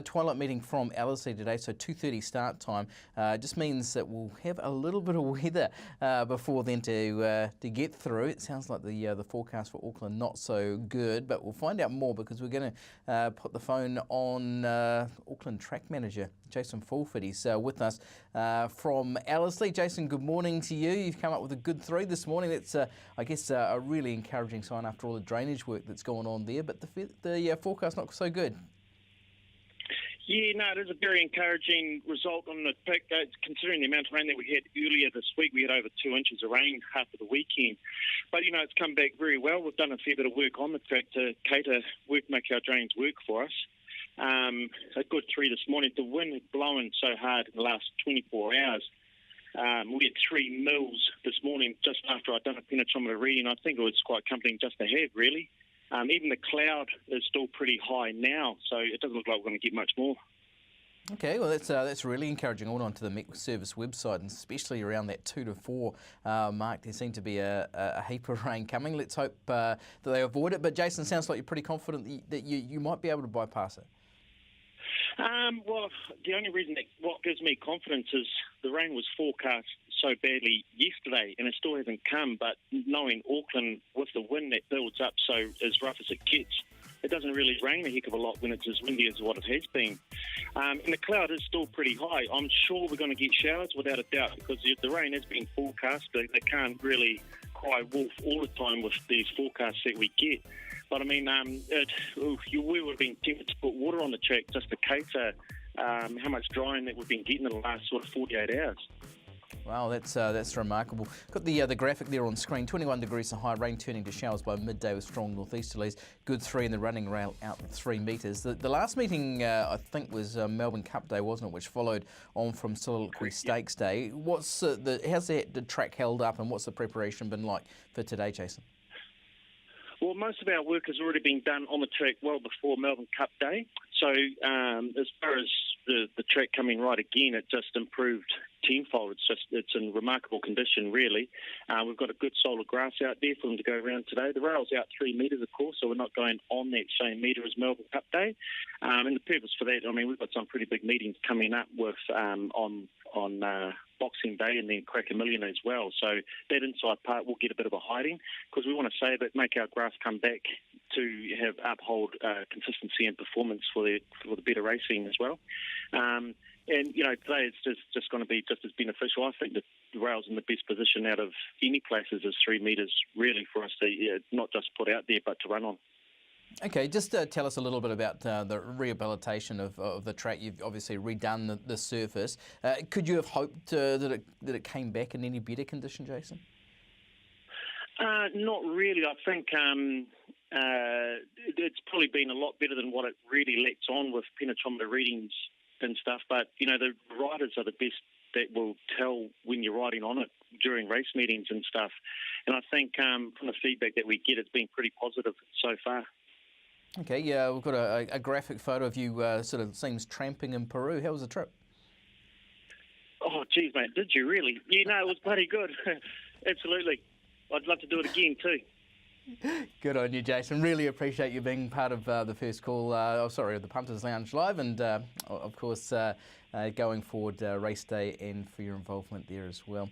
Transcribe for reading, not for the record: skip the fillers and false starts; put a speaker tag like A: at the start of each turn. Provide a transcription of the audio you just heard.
A: Twilight meeting from Ellerslie today, so 2:30 start time. Just means that we'll have a little bit of weather before then to get through. It sounds like the forecast for Auckland not so good, but we'll find out more because we're going to put the phone on Auckland track manager Jason Fulford. He's with us from Ellerslie. Jason, good morning to you. You've come up with a good 3 this morning. That's I guess a really encouraging sign after all the drainage work that's going on there. But the forecast not so good.
B: Yeah, no, it is a very encouraging result on the track, considering the amount of rain that we had earlier this week. We had over 2 inches of rain half of the weekend. But, it's come back very well. We've done a fair bit of work on the track to make our drains work for us. A good 3 this morning. The wind had blown so hard in the last 24 hours. We had 3 mils this morning just after I'd done a penetrometer reading. I think it was quite comforting just to have, really. Even the cloud is still pretty high now, so it doesn't look like we're going to get much more.
A: Okay, well that's really encouraging. All onto the Met Service website, and especially around that 2 to 4 mark, there seemed to be a heap of rain coming. Let's hope that they avoid it. But Jason, sounds like you're pretty confident that you might be able to bypass it.
B: Well, the only reason what gives me confidence is the rain was forecast so badly yesterday, and it still hasn't come. But knowing Auckland with the wind that builds up so as rough as it gets, it doesn't really rain a heck of a lot when it's as windy as what it has been. And the cloud is still pretty high. I'm sure we're going to get showers without a doubt because the rain has been forecast. They can't really cry wolf all the time with these forecasts that we get. But, we would have been tempted to put water on the track just to cater how much drying that we've been getting in the last sort of 48 hours.
A: Wow, that's remarkable. Got the graphic there on screen. 21 degrees to high, rain turning to showers by midday with strong northeasterlies. Good 3 in the running rail out 3 metres. The last meeting, I think, was Melbourne Cup Day, wasn't it, which followed on from Soliloquy Stakes Day. How's the track held up, and what's the preparation been like for today, Jason?
B: Well, most of our work has already been done on the track well before Melbourne Cup Day. So as far as the track coming right again, it just improved tenfold. It's in remarkable condition, really. We've got a good solar grass out there for them to go around today. The rail's out 3 metres, of course, so we're not going on that same metre as Melbourne Cup Day. And the purpose for that, we've got some pretty big meetings coming up with on Boxing Day and then Crack a Million as well. So that inside part will get a bit of a hiding because we want to save it, make our grass come back to uphold consistency and performance for the better racing as well. And today it's just going to be just as beneficial. I think that the rail's in the best position out of any places is 3 metres really for us to not just put out there but to run on.
A: Okay, just tell us a little bit about the rehabilitation of the track. You've obviously redone the surface. Could you have hoped that it came back in any better condition, Jason?
B: Not really. I think it's probably been a lot better than what it really lets on with penetrometer readings and stuff. But, the riders are the best that will tell when you're riding on it during race meetings and stuff. And I think from the feedback that we get, it's been pretty positive so far.
A: Okay, yeah, we've got a graphic photo of you sort of seems tramping in Peru. How was the trip?
B: Oh, geez, mate, did you really? Yeah, no, it was bloody good. Absolutely. I'd love to do it again too.
A: Good on you, Jason. Really appreciate you being part of the first call, the Punters Lounge Live, and of course going forward race day and for your involvement there as well.